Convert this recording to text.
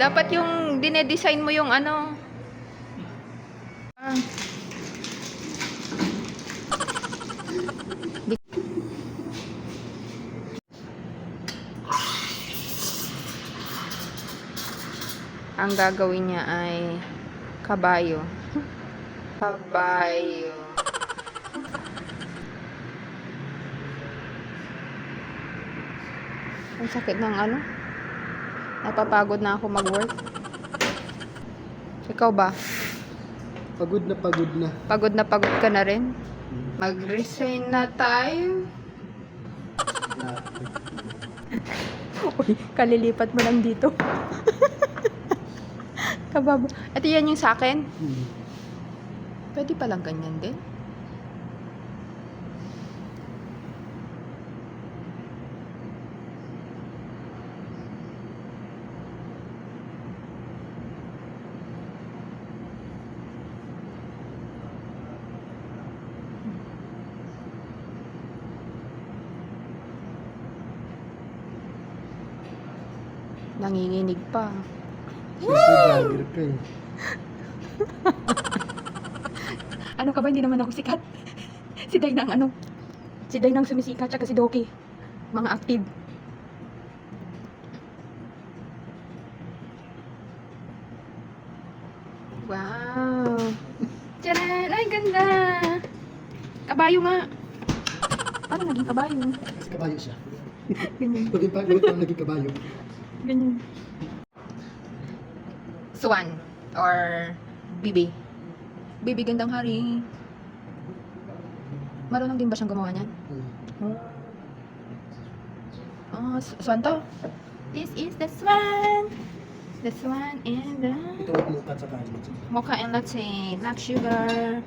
Dapat yung dinedesign mo yung ano. Ah. Ang gagawin niya ay kabayo. Kabayo. Ang sakit ng ano. Napapagod na ako mag-work. Ikaw ba? Pagod na pagod na. Pagod na pagod ka na rin? Mag-resign na tayo. Uy, kalilipat mo lang dito. Kababo. Ito yan yung sa akin? Pwede palang ganyan din? Nanginginig pa. Siyempre, vlogger ka eh. Ano ka ba? Hindi naman ako sikat. Si Day nang ano? Si Day nang sumisikat, tsaka si Doki. Mga active. Wow! Tcharan! Ay, ganda! Kabayo nga. Paano naging kabayo? Mas kabayo siya. Ganyan. Bakit pa naging kabayo? Ganyan. Swan or Bibi. Bibi gandang hari. Marunong din ba siyang gumawa niyan? Oh, swan to. This is the swan. The swan and the Ito at mukat sa kain. mocha and latte, black sugar.